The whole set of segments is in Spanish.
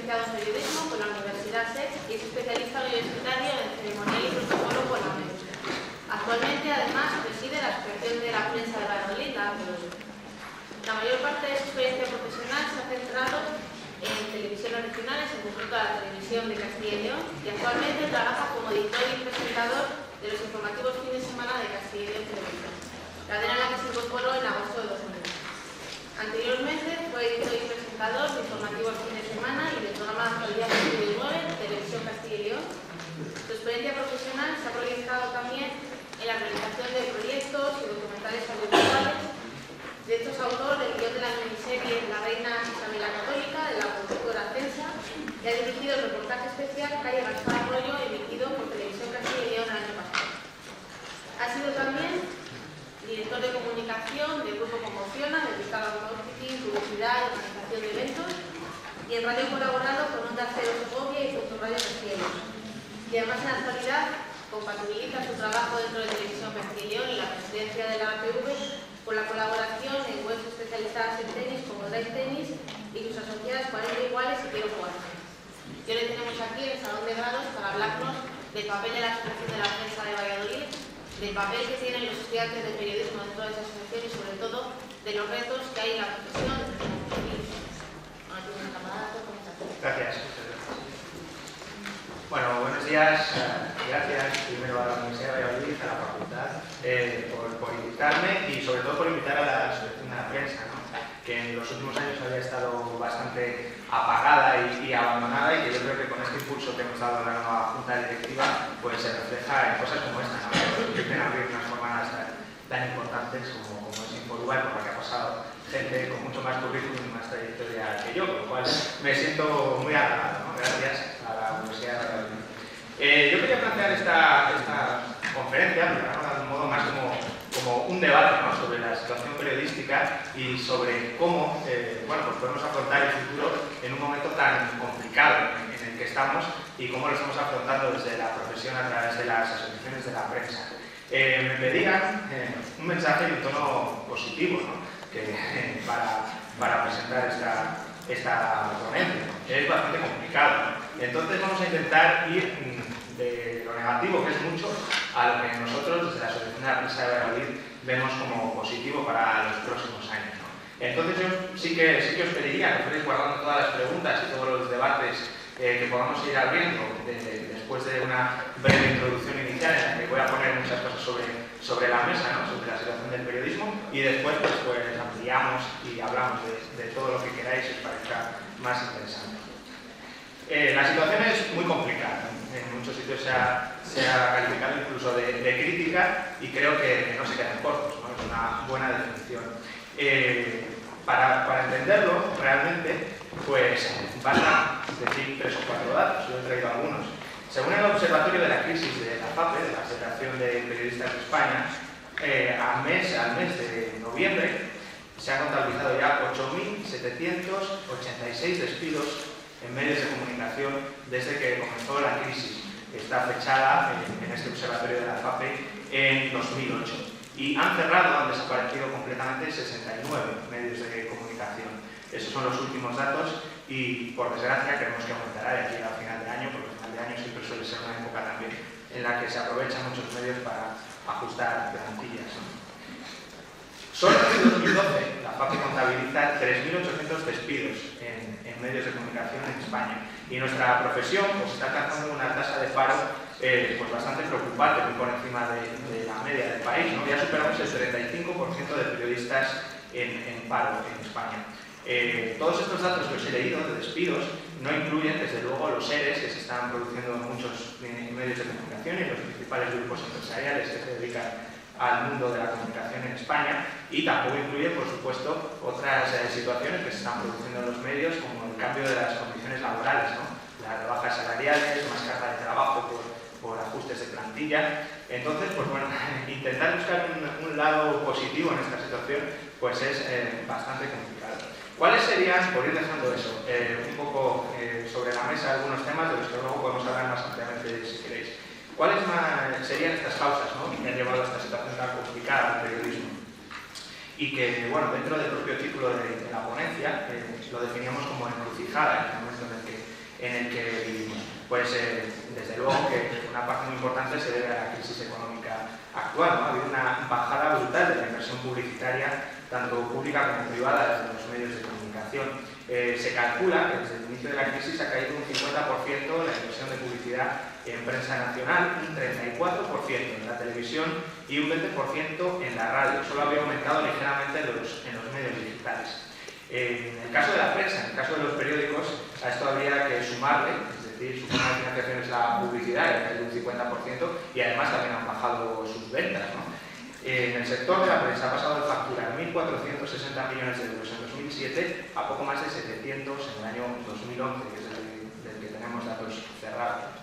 licenciado en periodismo por la Universidad SEC y es especialista universitario en ceremonial y protocolo por la MED. Actualmente, además, preside la Asociación de la Prensa de Valladolid, la APV. La mayor parte de su experiencia profesional se ha centrado en televisiones regionales, en concreto la televisión de Castilla y León, y actualmente trabaja como editor y presentador de los informativos fin de semana de Castilla y León Televisión, cadena en la que se incorporó en agosto de 2001. Anteriormente fue editor y presentador de informativos fin de semana y del programa de actualidad 29 de Televisión Castilla y León. Su experiencia profesional se ha proyectado también en la realización de proyectos y documentales audiovisuales. De hecho, es autor del guión de la miniserie La Reina Isabel la Católica, de la productora Censa, y ha dirigido el reportaje especial Calle Gaspar Arroyo, emitido por Televisión Castilla y León el año pasado. Ha sido también director de comunicación del Grupo Conmociona, dedicado a marketing, publicidad y organización de eventos, y en radio colaborado con Onda Cero Segovia y Punto Radio Castilla y León. Y además, en la actualidad, compatibiliza su trabajo dentro de Televisión Castilla y León y la presidencia de la APV con la colaboración en webs especializadas en tenis como Drive Tennis y sus asociadas 40 Iguales y Quiero Jugar. Y hoy le tenemos aquí en el Salón de Grados para hablarnos del papel de la Asociación de la Prensa de Valladolid, del papel que tienen los estudiantes de periodismo dentro de esa asociación y sobre todo de los retos que hay en la profesión. Gracias. Bueno, buenos días. Gracias primero a la Universidad de Valladolid, a la facultad, por invitarme y sobre todo por invitar a la Asociación de la Prensa, ¿no? Que en los últimos años había estado bastante apagada y abandonada, y que yo creo que con este impulso que hemos dado a la nueva Junta Directiva pues se refleja en cosas como esta, ¿no? Que quieren abrir unas jornadas tan importantes como es Inforubar, por la que ha pasado gente con mucho más currículum y más trayectoria que yo, con lo cual me siento muy halagado, ¿no? Gracias a la Universidad de Valladolid. Yo quería plantear esta conferencia, de algún modo más como un debate, ¿no? Sobre la situación periodística y sobre cómo pues podemos afrontar el futuro en un momento tan complicado en el que estamos y cómo lo estamos afrontando desde la profesión a través de las asociaciones de la prensa. Me pedían un mensaje de un tono positivo, ¿no? Para presentar esta ponencia, que es bastante complicado, ¿no? Entonces vamos a intentar ir de lo negativo, que es mucho, a lo que nosotros desde la Asociación de la Prensa de Valladolid vemos como positivo para los próximos años, ¿no? Entonces yo sí que os pediría que fuerais guardando todas las preguntas y todos los debates que podamos ir abriendo después de una breve introducción inicial en la que voy a poner muchas cosas sobre la mesa, ¿no? Sobre la situación del periodismo, y después pues ampliamos y hablamos de todo lo que queráis y os parezca más interesante. La situación es muy complicada, ¿no? En muchos sitios se ha calificado incluso de crítica, y creo que no se quedan cortos, ¿no? Es una buena definición. Para entenderlo realmente, pues basta decir 3 o 4 datos. Yo he traído algunos. Según el Observatorio de la Crisis de la FAPE, de la Federación de Periodistas de España, al mes de noviembre se han contabilizado ya 8.786 despidos en medios de comunicación desde que comenzó la crisis. Está fechada en este Observatorio de la FAPE en 2008. Y han cerrado, han desaparecido completamente 69 medios de comunicación. Esos son los últimos datos y, por desgracia, creemos que aumentará de aquí a final de año, porque el final de año siempre suele ser una época también en la que se aprovechan muchos medios para ajustar plantillas. Solo en 2012 la FAPE contabiliza 3.800 despidos en medios de comunicación en España, y nuestra profesión pues está alcanzando una tasa de paro pues bastante preocupante, muy por encima de la media del país, ¿no? Ya superamos el 35% de periodistas en paro en España. Todos estos datos que os he leído de despidos no incluyen, desde luego, los ERES que se están produciendo en muchos medios de comunicación y en los principales grupos empresariales que se dedican al mundo de la comunicación en España, y tampoco incluye, por supuesto, otras situaciones que se están produciendo en los medios, como el cambio de las condiciones laborales, ¿no? Las rebajas salariales, más carga de trabajo por ajustes de plantilla. Entonces, pues bueno, intentar buscar un lado positivo en esta situación pues es bastante complicado. ¿Cuáles serían, por ir dejando eso, un poco sobre la mesa algunos temas de los que luego podemos hablar más ampliamente si queréis? ¿Cuáles serían estas causas, ¿no?, que han llevado a esta situación tan complicada del periodismo? Y que, bueno, dentro del propio título de la ponencia lo definíamos como encrucijada, en el momento en el que en el que vivimos. Pues desde luego que una parte muy importante se debe a la crisis económica actual, ¿no? Ha habido una bajada brutal de la inversión publicitaria, tanto pública como privada, desde los medios de comunicación. Se calcula que desde el inicio de la crisis ha caído un 50% la inversión de publicidad en prensa nacional, un 34% en la televisión y un 20% en la radio. Solo había aumentado ligeramente en los medios digitales. En el caso de la prensa, en el caso de los periódicos, a esto habría que sumarle, es decir, su forma de financiación es la publicidad, que ha caído un 50%, y además también han bajado sus ventas, ¿no? En el sector de la prensa ha pasado de facturar 1.460 millones de euros en 2007 a poco más de 700 en el año 2011, que es del que tenemos datos cerrados.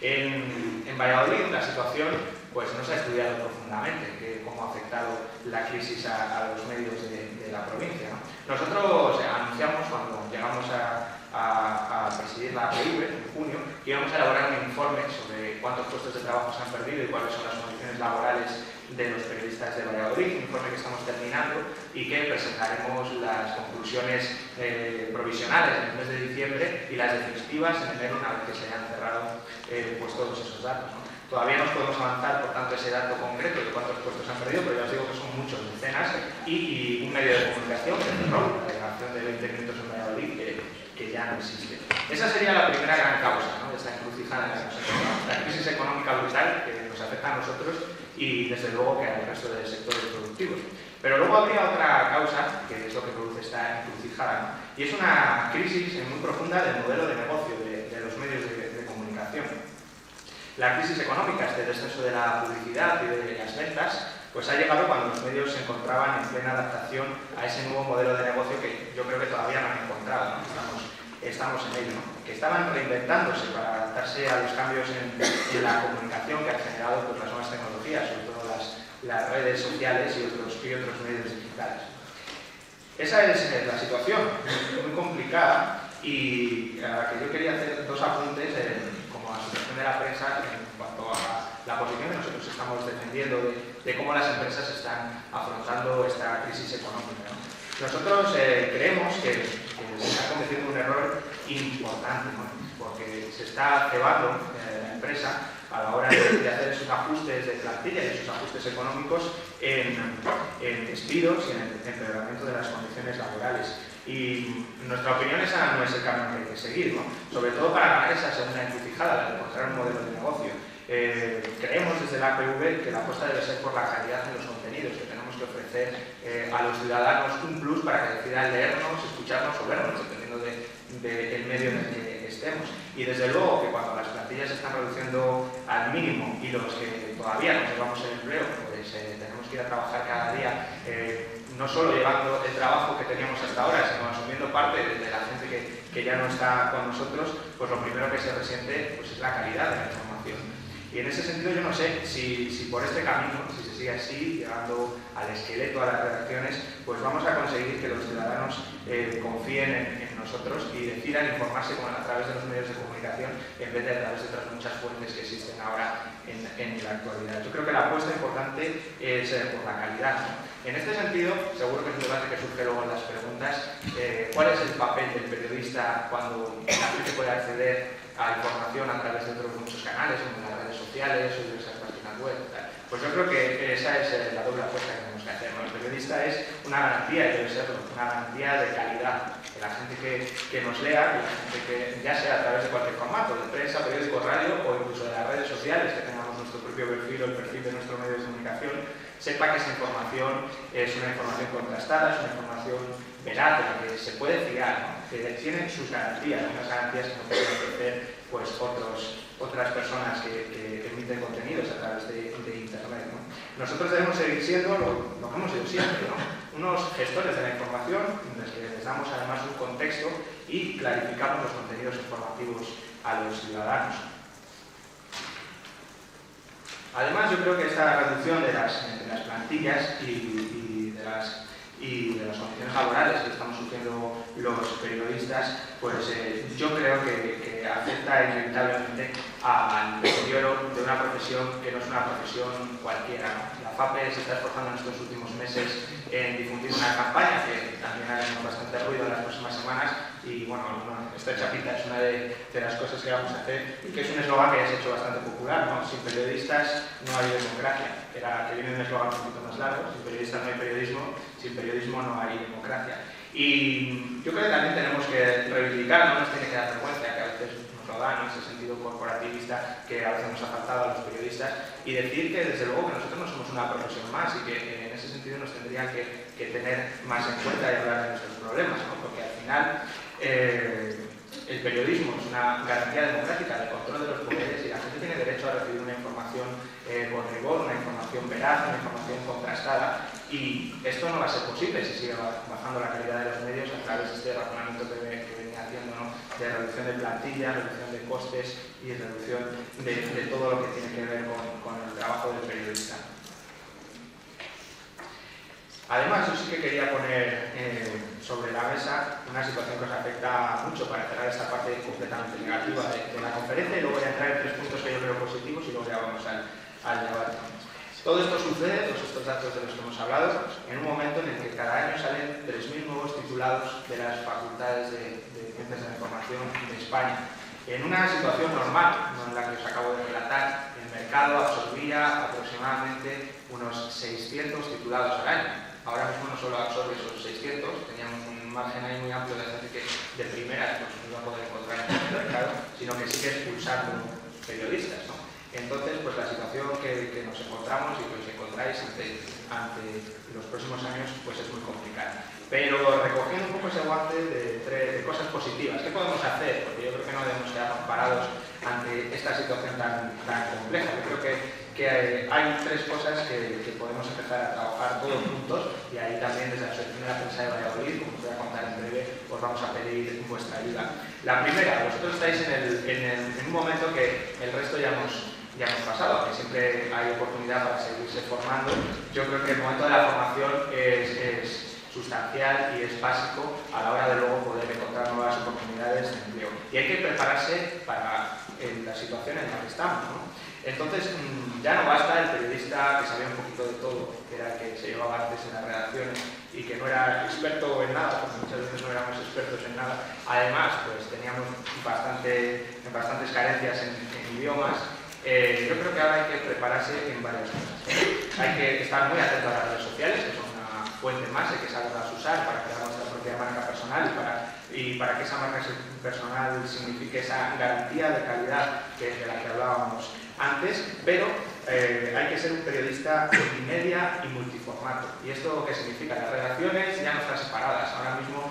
En Valladolid la situación pues, no se ha estudiado profundamente cómo ha afectado la crisis a los medios de la provincia, ¿no? Nosotros anunciamos cuando llegamos a presidir la APV en junio que íbamos a elaborar un informe sobre cuántos puestos de trabajo se han perdido y cuáles son las condiciones laborales de los periodistas de Valladolid, un informe que estamos terminando y que presentaremos las conclusiones provisionales en el mes de diciembre y las definitivas en enero una vez que se hayan cerrado pues todos esos datos, ¿no? Todavía no podemos avanzar, por tanto, ese dato concreto de cuántos puestos se han perdido, pero ya os digo que son muchos, decenas, y un medio de comunicación, que es el ROL, la delegación de 20 minutos en Valladolid, que ya no existe. Esa sería la primera gran causa, ¿no?, de esta encrucijada en la que nos encontramos, la crisis económica brutal que nos afecta a nosotros y, desde luego, que al resto de sectores productivos. Pero luego habría otra causa, que es lo que produce esta encrucijada, ¿no?, y es una crisis muy profunda del modelo de negocio de los medios de comunicación. La crisis económica, este descenso de la publicidad y de las ventas, pues ha llegado cuando los medios se encontraban en plena adaptación a ese nuevo modelo de negocio que yo creo que todavía no han encontrado, ¿no? Estamos en ello, ¿no?, que estaban reinventándose para adaptarse a los cambios en la comunicación que han generado pues, las nuevas tecnologías, sobre todo las redes sociales y otros medios digitales. Esa es la situación, muy complicada, y a la que yo quería hacer dos apuntes como asociación de la prensa en cuanto a la posición que nosotros estamos defendiendo de cómo las empresas están afrontando esta crisis económica, ¿no? Nosotros creemos que se está cometiendo un error importante, ¿no?, porque se está cebando la empresa a la hora de hacer esos ajustes de plantilla y esos ajustes económicos en despidos y en el empeoramiento de las condiciones laborales. Y nuestra opinión esa no es el camino que hay que seguir, ¿no?, sobre todo para ganar esa segunda encrucijada, la de encontrar un modelo de negocio. Creemos desde la APV que la apuesta debe ser por la calidad en los contenidos, que tenemos que ofrecer a los ciudadanos un plus para que decidan leernos, escucharnos o vernos, dependiendo del medio en el que estemos. Y desde luego que cuando las plantillas se están reduciendo al mínimo y los que todavía no llevamos el empleo, pues tenemos que ir a trabajar cada día, no solo llevando el trabajo que teníamos hasta ahora, sino asumiendo parte de la gente que ya no está con nosotros, pues lo primero que se resiente pues, es la calidad de la información. Y en ese sentido yo no sé si por este camino, si se sigue así, llegando al esqueleto, a las redacciones, pues vamos a conseguir que los ciudadanos confíen en nosotros y decidan informarse a través de los medios de comunicación en vez de a través de otras muchas fuentes que existen ahora en la actualidad. Yo creo que la apuesta importante es por la calidad, ¿no? En este sentido, seguro que es un debate que surge luego en las preguntas, ¿cuál es el papel del periodista cuando la gente puede acceder a información a través de otros muchos canales, como las redes sociales o diversas páginas web? Pues yo creo que esa es la doble apuesta que tenemos que hacer, ¿no? El periodista es una garantía, y debe serlo, una garantía de calidad, que la gente que nos lea, que la gente que, ya sea a través de cualquier formato, de prensa, periódico, radio o incluso de las redes sociales, que tengamos nuestro propio perfil o el perfil de nuestro medio de comunicación, sepa que esa información es una información contrastada, es una información veraz, de la que se puede fiar, ¿no?, que tiene sus garantías, unas garantías que no pueden ofrecer pues, otras personas que emiten contenidos a través de Internet, ¿no? Nosotros debemos seguir siendo lo que hemos sido siempre, ¿no?, unos gestores de la información, en los que les damos además un contexto y clarificamos los contenidos informativos a los ciudadanos. Además, yo creo que esta reducción de las plantillas y de las condiciones laborales que estamos sufriendo los periodistas, pues yo creo que afecta inevitablemente al deterioro de una profesión que no es una profesión cualquiera, ¿no? La FAPE se está esforzando en estos últimos meses en difundir una campaña que también haremos bastante ruido en las próximas semanas y bueno, esta chapita es una de las cosas que vamos a hacer, que es un eslogan que ya se ha hecho bastante popular, ¿no? Sin periodistas no hay democracia. Que viene un eslogan un poquito más largo: sin periodistas no hay periodismo, sin periodismo no hay democracia. Y yo creo que también tenemos que reivindicar, no nos tiene que dar vergüenza, que a veces nos lo dan, ese sentido corporativista que a veces nos ha faltado a los periodistas, y decir que desde luego que nosotros no somos una profesión más y que en ese sentido nos tendrían que tener más en cuenta y hablar de nuestros problemas, ¿no? Porque al final el periodismo es una garantía democrática del control de los poderes y la gente tiene derecho a recibir una información con rigor, una información veraz, una información contrastada, y esto no va a ser posible si sigue bajando la calidad de los medios a través de este razonamiento que venía haciendo, ¿no? De reducción de plantilla, reducción de costes y reducción de todo lo que tiene que ver con el trabajo del periodista. Además, yo sí que quería poner sobre la mesa una situación que os afecta mucho para cerrar esta parte completamente negativa de la conferencia, y luego voy a entrar en 3 puntos que yo creo positivos y luego ya vamos al debate. Todo esto sucede, todos estos datos de los que hemos hablado, en un momento en el que cada año salen 3.000 nuevos titulados de las facultades de Ciencias de la Información de España. En una situación normal, no en la que os acabo de relatar, el mercado absorbía aproximadamente unos 600 titulados al año. Ahora mismo no solo absorbe esos 600, teníamos un margen ahí muy amplio de gente que de primeras pues, no iba a poder encontrar en el mercado, sino que sigue expulsando periodistas, ¿no? Entonces, pues la situación que nos encontramos y que os encontráis ante los próximos años pues es muy complicada. Pero recogiendo un poco ese guante de cosas positivas, ¿qué podemos hacer? Porque yo creo que no debemos quedarnos parados ante esta situación tan compleja. Yo creo que hay 3 cosas que podemos empezar a trabajar todos juntos, y ahí también desde la Asociación de la Prensa de Valladolid, como os voy a contar en breve, os vamos a pedir vuestra ayuda. La primera, vosotros estáis en un momento que el resto ya hemos pasado, que siempre hay oportunidad para seguirse formando. Yo creo que el momento de la formación es sustancial y es básico a la hora de luego poder encontrar nuevas oportunidades de empleo. Y hay que prepararse para la situación en la que estamos, ¿no? Entonces, ya no basta el periodista que sabía un poquito de todo, que era el que se llevaba antes en las redacciones y que no era experto en nada, porque muchas veces no éramos expertos en nada. Además, pues teníamos bastantes carencias en idiomas. Yo creo que ahora hay que prepararse en varias cosas. Hay que estar muy atento a las redes sociales, que son una fuente más, hay que saberlas usar para crear nuestra propia marca personal y para que esa marca personal signifique esa garantía de calidad de la que hablábamos antes, pero hay que ser un periodista multimedia y multiformato. ¿Y esto qué significa? Las redacciones ya no están separadas. Ahora mismo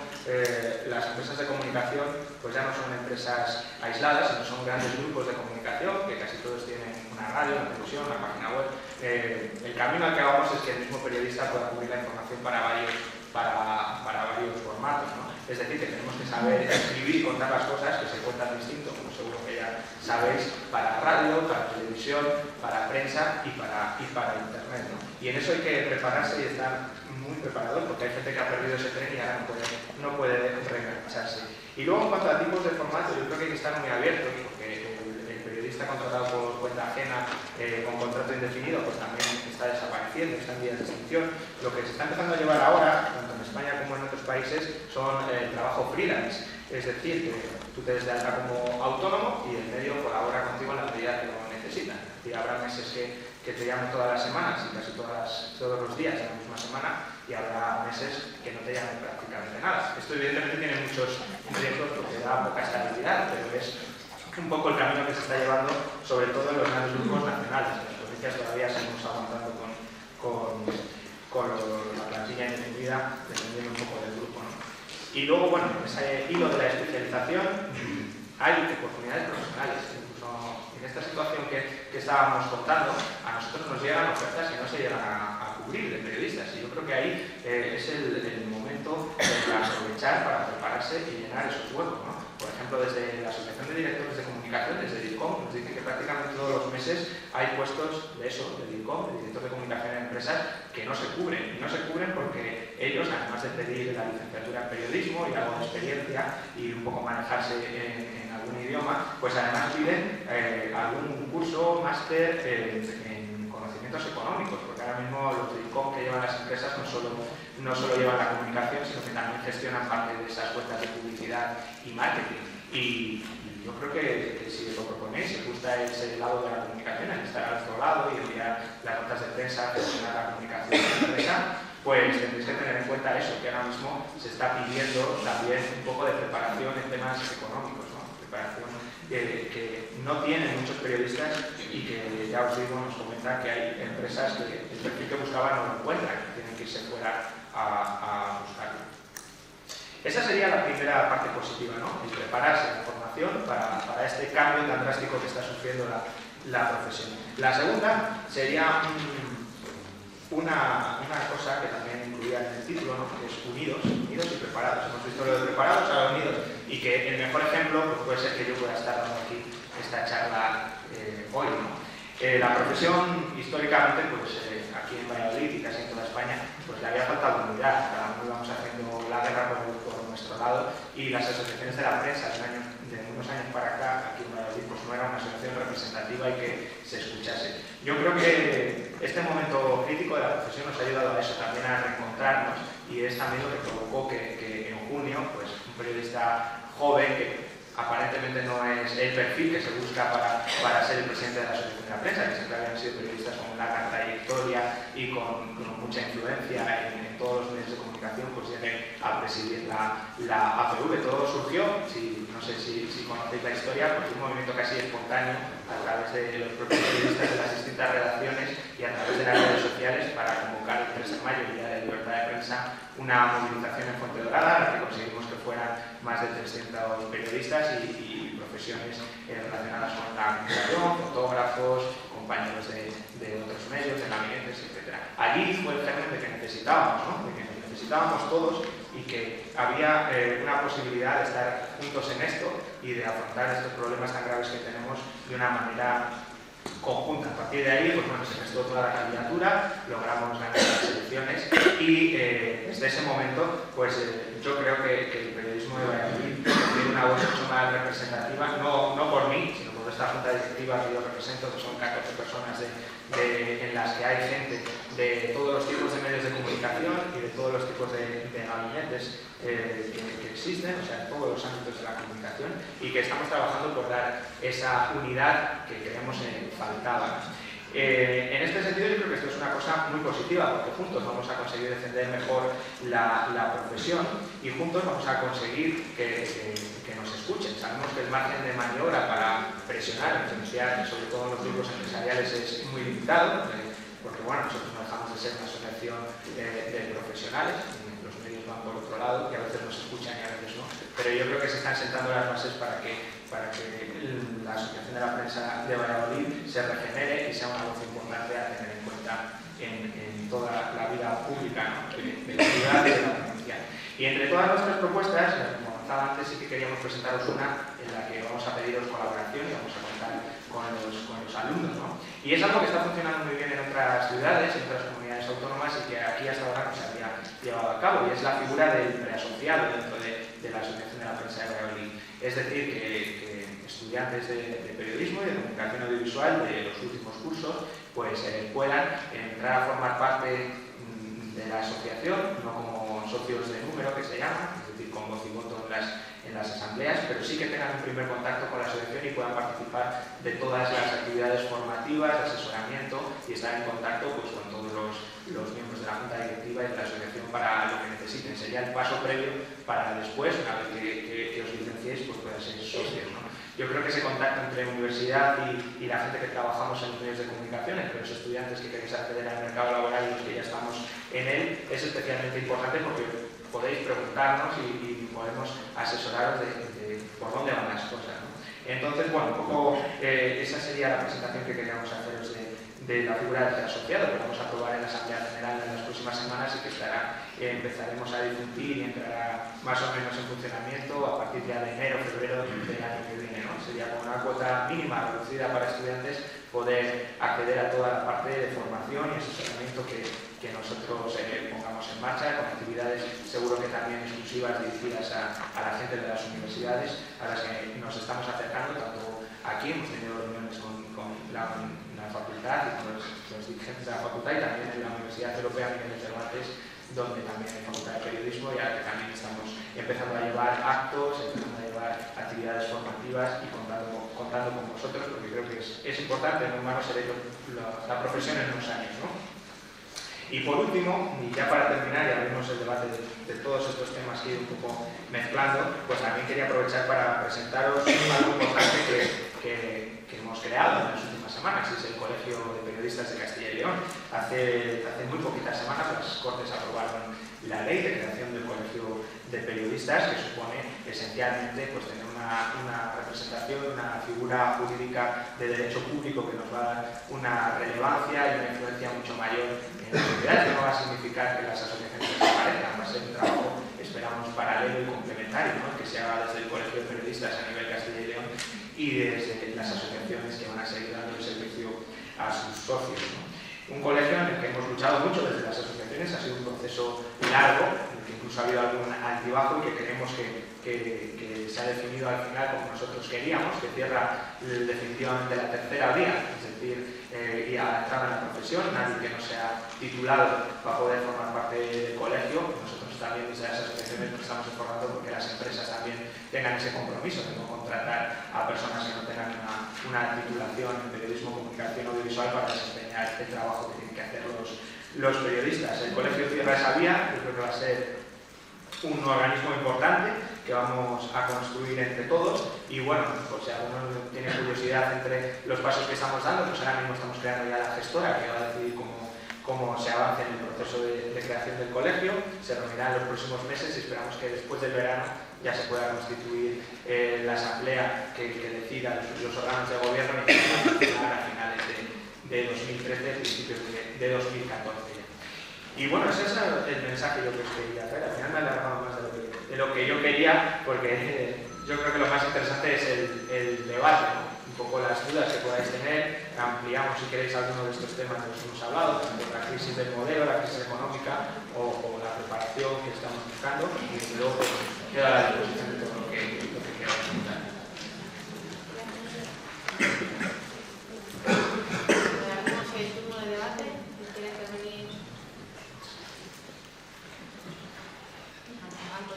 las empresas de comunicación pues ya no son empresas aisladas, sino son grandes grupos de comunicación que casi todos tienen una radio, una televisión, una página web. El camino al que vamos es que el mismo periodista pueda cubrir la información para varios formatos, ¿no? Es decir, que tenemos que saber escribir y contar las cosas que se cuentan distinto, como seguro que ya sabéis, para radio, para televisión, para prensa y para internet, ¿no? Y en eso hay que prepararse y estar muy preparado, porque hay gente que ha perdido ese tren y ahora no puede reengancharse. Y luego, en cuanto a tipos de formato, yo creo que hay que estar muy abiertos, porque el periodista contratado por cuenta ajena con contrato indefinido pues también está desapareciendo, está en vías de extinción. Lo que se está empezando a llevar ahora, tanto en España como en otros países, son el trabajo freelance, es decir, que tú te des de alta como autónomo y el medio colabora contigo en la medida que lo necesita. Y habrá meses que te llamen todas las semanas y casi todos los días en la misma semana, y habrá meses que no te llamen prácticamente nada. Esto evidentemente tiene muchos riesgos porque da poca estabilidad, pero es un poco el camino que se está llevando, sobre todo en los grandes grupos nacionales. En las provincias todavía seguimos aguantando con la plantilla indefinida, dependiendo un poco del grupo, ¿no? Y luego, bueno, en ese hilo de la especialización hay oportunidades profesionales. Incluso en esta situación que estábamos contando, a nosotros nos llegan ofertas que no se llegan a cubrir de periodistas, y yo creo que ahí es el momento de aprovechar para prepararse y llenar esos huecos, ¿no? Por ejemplo, desde la Asociación de Directores de Comunicación, desde DIRCOM, nos dicen que prácticamente todos los meses hay puestos de eso, de DIRCOM, de Director de Comunicación en Empresas, que no se cubren. Y no se cubren porque ellos, además de pedir la licenciatura en periodismo y algo de experiencia y un poco manejarse en algún idioma, pues además piden algún curso, máster en conocimientos elementos económicos, porque ahora mismo los de ICOM que llevan las empresas no solo llevan la comunicación, sino que también gestionan parte de esas cuentas de publicidad y marketing. Y yo creo que si lo proponéis, si os gusta ese lado de la comunicación, el estar al otro lado y enviar las notas de prensa, gestionar la comunicación de la empresa, pues tendréis que tener en cuenta eso, que ahora mismo se está pidiendo también un poco de preparación en temas económicos, ¿no? Preparación que no tienen muchos periodistas y que ya os digo, nos comentan que hay empresas que el perfil que buscaban no lo encuentran, que tienen que irse fuera a buscarlo. Esa sería la primera parte positiva, ¿no? El prepararse la formación para este cambio tan drástico que está sufriendo la profesión. La segunda sería una cosa que también incluía en el título, ¿no? Que es unidos y preparados. Hemos visto lo de preparados, ahora unidos. Y que el mejor ejemplo pues puede ser que yo pueda estar dando aquí esta charla hoy, ¿no? La profesión, históricamente, pues aquí en Valladolid y casi en toda España, pues le había faltado unidad. Cada uno íbamos haciendo la guerra por nuestro lado y las asociaciones de la prensa de unos años para acá, aquí en Valladolid, pues no era una asociación representativa y que se escuchase. Yo creo que este momento crítico de la profesión nos ha ayudado a eso, también a reencontrarnos, y es también lo que provocó que en junio, pues un periodista joven que aparentemente no es el perfil que se busca para ser el presidente de la Asociación de la Prensa, que siempre habían sido periodistas con una larga trayectoria y con mucha influencia en todos los medios de comunicación, pues llegue a presidir la APV. Todo surgió, no sé si conocéis la historia, pues un movimiento casi espontáneo a través de los propios periodistas de las distintas redacciones y a través de las redes sociales para convocar el 3 de mayo, el Día de Libertad de Prensa, una movilización en Fuentedobrada, en la que conseguimos que fueran más de 300 periodistas y profesiones relacionadas con la comunicación, fotógrafos, compañeros de otros medios, de navegantes, etc. Allí fue el germen de que necesitábamos, ¿no? De que nos necesitábamos todos y que había una posibilidad de estar juntos en esto y de afrontar estos problemas tan graves que tenemos de una manera conjunta. A partir de ahí, pues bueno, se gestó toda la candidatura, logramos ganar las elecciones y desde ese momento, pues yo creo que el periodismo de Valladolid tiene una voz mucho más representativa, no por mí, sino por esta junta directiva que yo represento, que son 14 personas en las que hay gente de todos los tipos de medios de comunicación y de todos los tipos de gabinetes que existen, o sea, en todos los ámbitos de la comunicación, y que estamos trabajando por dar esa unidad que creemos faltaba. En este sentido, yo creo que esto es una cosa muy positiva, porque juntos vamos a conseguir defender mejor la profesión y juntos vamos a conseguir que nos escuchen. Sabemos que el margen de maniobra para presionar, sobre todo en los grupos empresariales, es muy limitado, porque bueno, nosotros no dejamos de ser una asociación de profesionales, los medios van por otro lado, que a veces nos escuchan y a veces no, pero yo creo que se están sentando las bases para que la Asociación de la Prensa de Valladolid se regenere y sea una voz importante a tener en cuenta en toda la vida pública, ¿no? de la ciudad y de la provincia. Y entre todas nuestras propuestas, como avanzaba antes, sí que queríamos presentaros una en la que vamos a pediros colaboración y vamos a contar con los alumnos, ¿no? Y es algo que está funcionando muy bien en otras ciudades, en otras comunidades autónomas y que aquí hasta ahora no se había llevado a cabo, y es la figura del preasociado dentro de la Asociación de la Prensa de Valladolid. Es decir, que estudiantes de periodismo y de comunicación audiovisual de los últimos cursos pues puedan entrar a formar parte de la asociación, no como socios de número que se llama, es decir, con voz y voto en las asambleas, pero sí que tengan un primer contacto con la asociación y puedan participar de todas las actividades formativas, de asesoramiento y estar en contacto pues, con todos los miembros de la Junta Directiva y de la asociación para lo que necesiten. Sería el paso previo para después, una vez que os licenciéis, pues puedan ser socios, ¿no? Yo creo que ese contacto entre universidad y la gente que trabajamos en los medios de comunicación, entre los estudiantes que queréis acceder al mercado laboral y los que ya estamos en él, es especialmente importante porque podéis preguntarnos y podemos asesoraros de por dónde van las cosas, ¿no? Entonces, bueno, un poco esa sería la presentación que queríamos haceros de la figura del asociado, que vamos a aprobar en la Asamblea General en las próximas semanas y que empezaremos a difundir y entrará más o menos en funcionamiento a partir ya de enero, febrero del año que viene, ¿no? Sería con una cuota mínima reducida para estudiantes poder acceder a toda la parte de formación y asesoramiento que nosotros pongamos en marcha, con actividades seguro que también exclusivas dirigidas a la gente de las universidades a las que nos estamos acercando, tanto aquí hemos tenido reuniones con la facultad y con los dirigentes de la facultad, y también en la Universidad Europea Miguel de Cervantes, donde también hay facultad de periodismo, y ahora que también estamos empezando a llevar actos, empezando a llevar actividades formativas y contando con vosotros, porque creo que es importante, no humano seré la profesión en unos años, ¿no? Y por último, y ya para terminar, y abrimos el debate de todos estos temas que he ido un poco mezclando, pues también quería aprovechar para presentaros algo importante que hemos creado en las últimas semanas, y es el Colegio de Periodistas de Castilla y León. Hace muy poquitas semanas las Cortes aprobaron la ley de creación del Colegio de Periodistas, que supone esencialmente pues, tener una representación, una figura jurídica de derecho público que nos va a dar una relevancia y una influencia mucho mayor en la sociedad. Esto no va a significar que las asociaciones desaparezcan, va a ser un trabajo, esperamos, paralelo y complementario, ¿no? Que se haga desde el Colegio de Periodistas a nivel Castilla y León y desde las asociaciones que van a seguir dando el servicio a sus socios, ¿no? Un colegio en el que hemos luchado mucho desde las asociaciones, ha sido un proceso largo, en el que incluso ha habido algún altibajo y que creemos que se ha definido al final como nosotros queríamos, que cierra definitivamente la tercera vía, es decir, y a entrar en la profesión. Nadie que no sea titulado va a poder formar parte del colegio. Nosotros también desde las asociaciones nos estamos informando porque las empresas también tengan ese compromiso de no contratar a personas que no tengan una titulación en periodismo, comunicación audiovisual para desempeñar el trabajo que tienen que hacer los periodistas. El colegio cierra esa vía, yo creo que va a ser un organismo importante que vamos a construir entre todos, y bueno, pues si alguno tiene curiosidad entre los pasos que estamos dando, pues ahora mismo estamos creando ya la gestora que va a decidir cómo se avanza en el proceso de creación del colegio. Se reunirá en los próximos meses y esperamos que después del verano ya se pueda constituir la asamblea que decida los órganos de gobierno, y que se va a funcionar a finales de 2013, principios de 2014. Y bueno, ese es el mensaje que yo os quería traer. Al final me he alargado más de lo que yo quería, porque yo creo que lo más interesante es el debate, ¿no? Un poco las dudas que podáis tener. Ampliamos, si queréis, alguno de estos temas de los que hemos hablado, tanto la crisis del modelo, la crisis económica o la preparación que estamos buscando, y desde luego pues, queda a la disposición de todo lo que queráis comentar. Abrimos el turno de debate. Si quieres intervenir,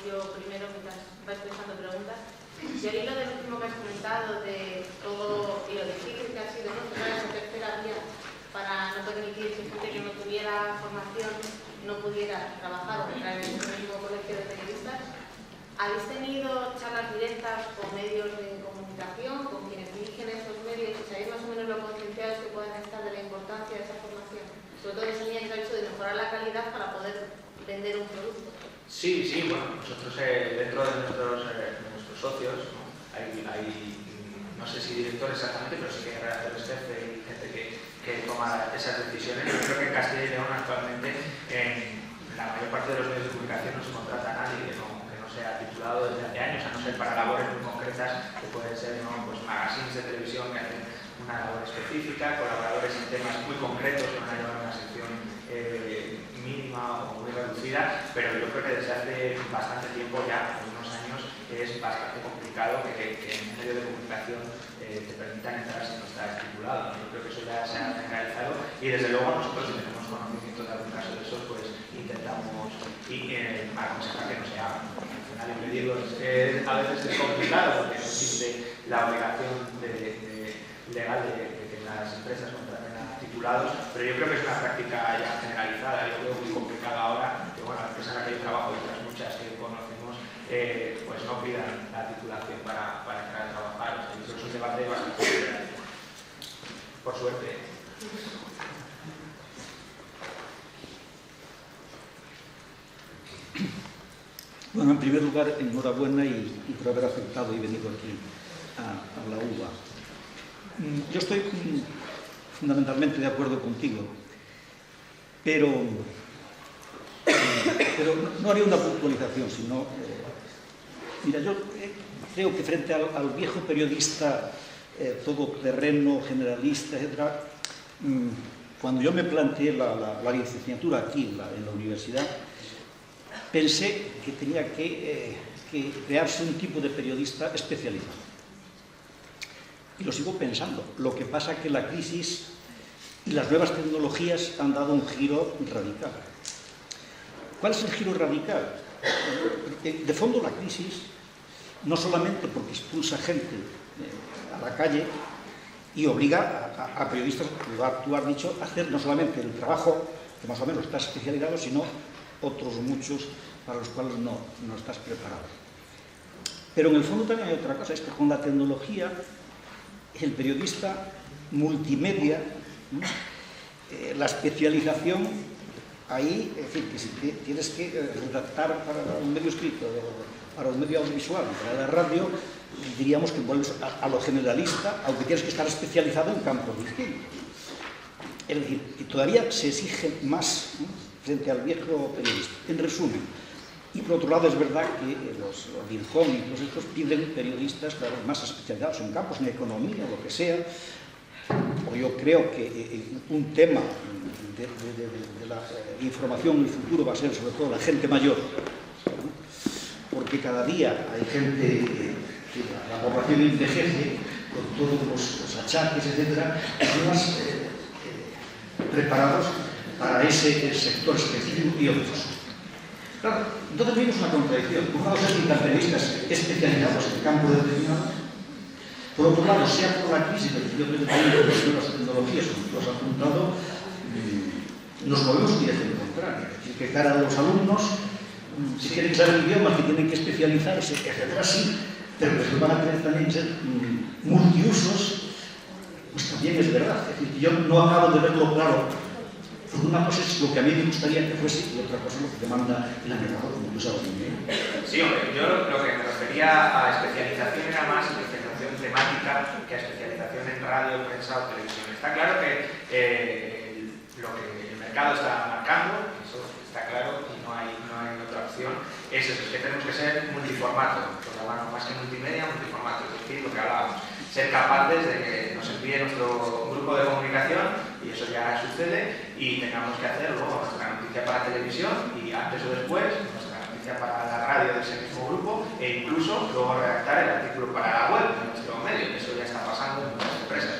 yo primero, mientras vais pensando preguntas. Si al hilo del último que has comentado, de todo y lo difícil que ha sido, ¿no?, cerrar esa tercera vía para no permitir que gente que no tuviera formación no pudiera trabajar o entrar en el mismo colegio de periodistas, ¿habéis tenido charlas directas con medios de comunicación, con quienes dirigen esos medios, y sabéis más o menos lo concienciados que puedan estar de la importancia de esa formación? Sobre todo esa línea que ha hecho de mejorar la calidad para poder vender un producto. Sí, bueno, nosotros dentro de nuestros socios, ¿no? hay, no sé si directores exactamente, pero sí que hay redactores jefe y gente que toma esas decisiones. Yo creo que en Castilla y León actualmente, en la mayor parte de los medios de comunicación, no se contrata a nadie que no sea titulado desde hace años, a no ser para labores muy concretas, que pueden ser, ¿no?, pues magazines de televisión que hacen una labor específica, colaboradores en temas muy concretos que van a llevar una sección mínima o muy reducida, pero yo creo que desde hace bastante tiempo, ya unos años, es bastante complicado que en un medio de comunicación te permitan entrar si no estás titulado. Yo creo que eso ya se ha generalizado, y desde luego nosotros, si tenemos conocimiento de algún caso de esos, pues intentamos aconsejar que no se hagan. Al final, impedirlo a veces es complicado porque no existe la obligación legal de que las empresas contraten a titulados, pero yo creo que es una práctica ya generalizada. Yo creo muy complicada ahora que, bueno, la empresa en la que yo trabajo y otras muchas que conocemos, pues no pidan la titulación para entrar a trabajar. O sea, yo creo que es un debate bastante general. Por suerte. Bueno, en primer lugar, enhorabuena y por haber aceptado y venido aquí a la UBA. Yo estoy fundamentalmente de acuerdo contigo, pero no haría una puntualización, sino... mira, yo creo que frente al viejo periodista todoterreno, generalista, etc., cuando yo me planteé la licenciatura aquí en la universidad, pensé que tenía que crearse un tipo de periodista especializado. Y lo sigo pensando. Lo que pasa es que la crisis y las nuevas tecnologías han dado un giro radical. ¿Cuál es el giro radical? De fondo la crisis, no solamente porque expulsa gente a la calle y obliga a periodistas, tú has dicho, a hacer no solamente el trabajo que más o menos estás especializado, sino otros muchos para los cuales no estás preparado. Pero en el fondo también hay otra cosa, es que con la tecnología, el periodista multimedia, la especialización, ahí, es decir, que si tienes que redactar para un medio escrito, para un medio audiovisual, para la radio, diríamos que vuelves a lo generalista, aunque tienes que estar especializado en campos distintos. Es decir, que todavía se exige más, ¿no?, frente al viejo periodista. En resumen, y por otro lado es verdad que los DIRCOM y todos estos piden periodistas cada vez más especializados en campos, en economía, lo que sea. O yo creo que un tema de la información en el futuro va a ser sobre todo la gente mayor, ¿no?, porque cada día hay gente, la población envejece con todos los achaques, etcétera, y más preparados para ese sector específico y otros. Claro, entonces vimos una contradicción. Por un lado, ser periodistas especializados en el campo determinado. Por otro lado, sea por la crisis, pero yo creo que también por las nuevas tecnologías, como tú has apuntado, nos movemos en dirección contraria. Es decir, que cara a los alumnos, si quieren saber idiomas, que tienen que especializarse, etcétera, sí, pero que van a tener también ser multiusos, pues también es verdad. Es decir, yo no acabo de verlo claro. Porque una cosa es lo que a mí me gustaría que fuese y otra cosa es lo que demanda el mercado, como tú sabes muy bien. Sí, hombre, yo lo que me refería a especialización era más especialización temática que a especialización en radio, prensa o televisión. Está claro que lo que el mercado está marcando, eso está claro y no hay otra opción, es eso, que tenemos que ser multiformato, por la mano más que multimedia, multiformato, es decir, lo que hablábamos, ser capaces de que nos envíe nuestro grupo de comunicación, y eso ya sucede, y tengamos que hacer luego nuestra noticia para televisión y antes o después nuestra noticia para la radio de ese mismo grupo, e incluso luego redactar el artículo para la web de nuestro medio, que eso ya está pasando en muchas empresas.